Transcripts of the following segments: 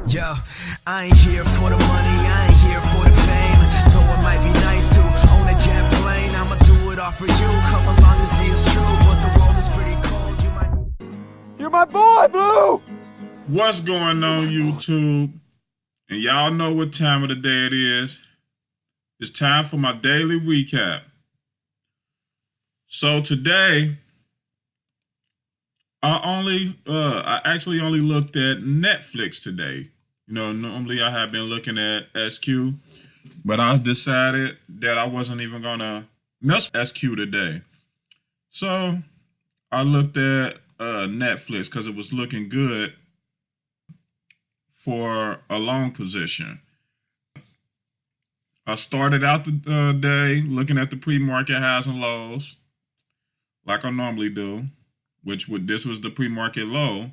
Yo, I ain't here for the money, I ain't here for the fame. Though it might be nice to own a jet plane, I'ma do it all for you. Come along and see it's true, but the world is pretty cold. You're my boy, Blue! What's going on, YouTube? And y'all know what time of the day it is. It's time for my daily recap. So today, I actually only looked at Netflix today. You know, normally I have been looking at SQ, but I decided that I wasn't even gonna mess with SQ today. So I looked at Netflix because it was looking good for a long position. I started out the day looking at the pre-market highs and lows, like I normally do, this was the pre-market low,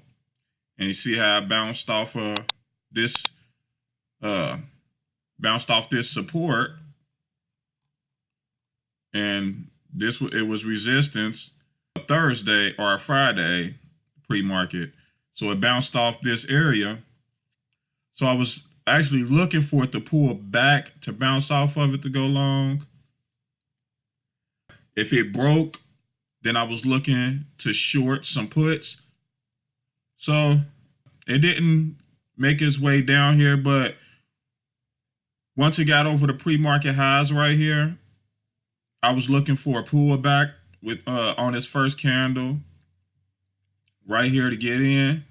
and you see how I bounced off this support, and it was resistance Thursday or Friday pre-market, so it bounced off this area. So I was actually looking for it to pull back to bounce off of it to go long. If it broke, then I was looking to short some puts. So it didn't make its way down here, but once it got over the pre-market highs right here, I was looking for a pullback with on its first candle right here to get in.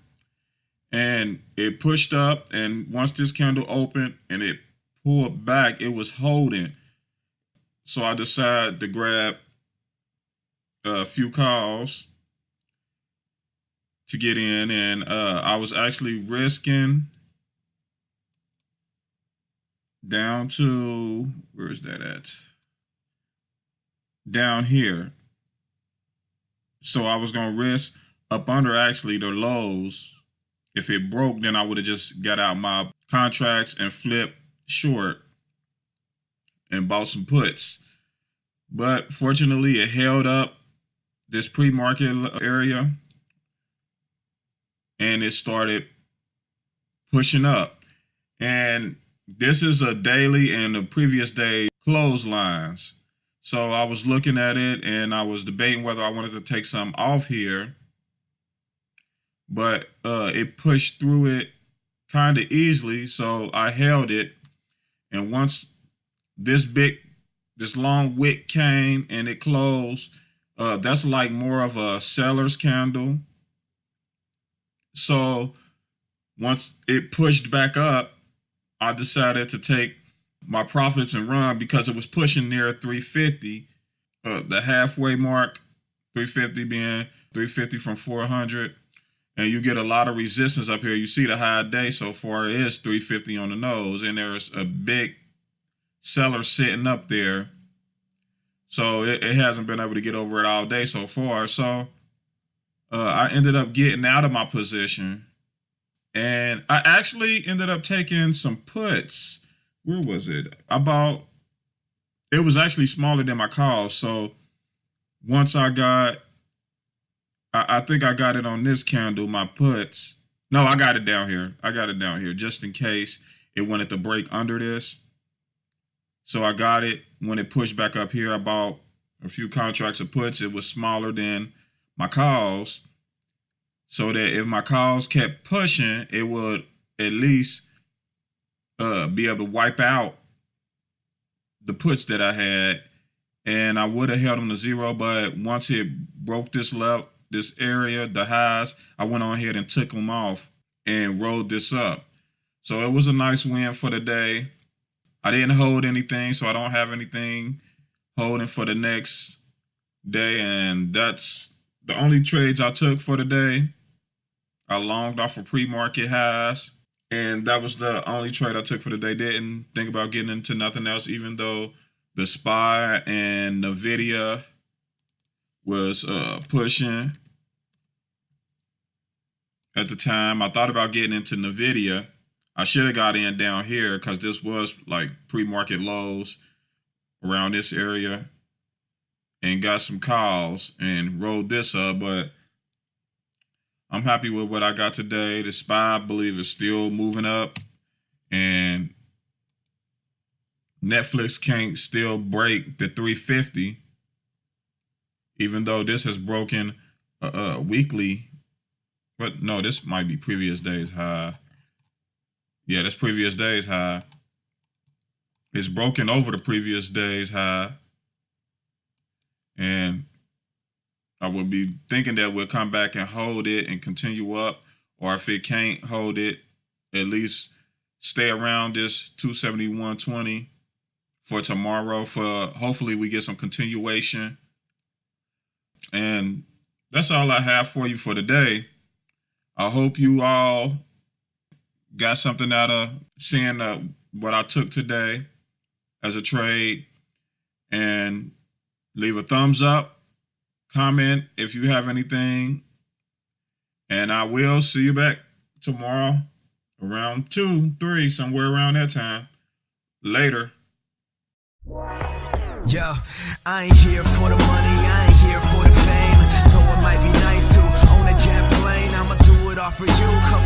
And it pushed up, and once this candle opened and it pulled back, it was holding. So I decided to grab a few calls to get in, and I was actually risking down to, where is that at? Down here. So I was going to risk up under actually the lows. If it broke, then I would have just got out my contracts and flipped short and bought some puts. But fortunately, it held up this pre-market area, and it started pushing up. And this is a daily and the previous day clotheslines. So I was looking at it, and I was debating whether I wanted to take some off here. But it pushed through it kind of easily, so I held it. And once this long wick came and it closed, that's like more of a seller's candle. So once it pushed back up, I decided to take my profits and run because it was pushing near 350, the halfway mark, 350 being 350 from 400. And you get a lot of resistance up here. You see the high day so far is 350 on the nose, and there's a big seller sitting up there. So it hasn't been able to get over it all day so far. So I ended up getting out of my position, and I actually ended up taking some puts. Where was it? It was actually smaller than my calls. So once I think I got it on this candle, my puts. No, I got it down here. Just in case it wanted to break under this. So I got it when it pushed back up here. I bought a few contracts of puts. It was smaller than my calls, so that if my calls kept pushing, it would at least be able to wipe out the puts that I had. And I would have held them to zero, but once it broke this area, the highs, I went on ahead and took them off and rolled this up. So it was a nice win for the day. I didn't hold anything, so I don't have anything holding for the next day. And that's the only trades I took for the day. I longed off of pre-market highs, and that was the only trade I took for the day. Didn't think about getting into nothing else, even though the SPY and NVIDIA was pushing at the time. I thought about getting into NVIDIA. I should have got in down here because this was like pre-market lows around this area, and got some calls and rolled this up. But I'm happy with what I got today. The SPY, I believe, is still moving up. And Netflix can't still break the 350, even though this has broken weekly. But no, this might be previous days high. Yeah, that's previous days high. It's broken over the previous days high. And I would be thinking that we'll come back and hold it and continue up. Or if it can't hold it, at least stay around this 271.20 for tomorrow. For hopefully we get some continuation. And that's all I have for you for today. I hope you all got something out of seeing what I took today as a trade. And leave a thumbs up, comment if you have anything. And I will see you back tomorrow around 2, 3, somewhere around that time. Later. Yo, I ain't here for the money, I ain't here for the fame. Though it might be nice to own a jet plane, I'ma do it all for you.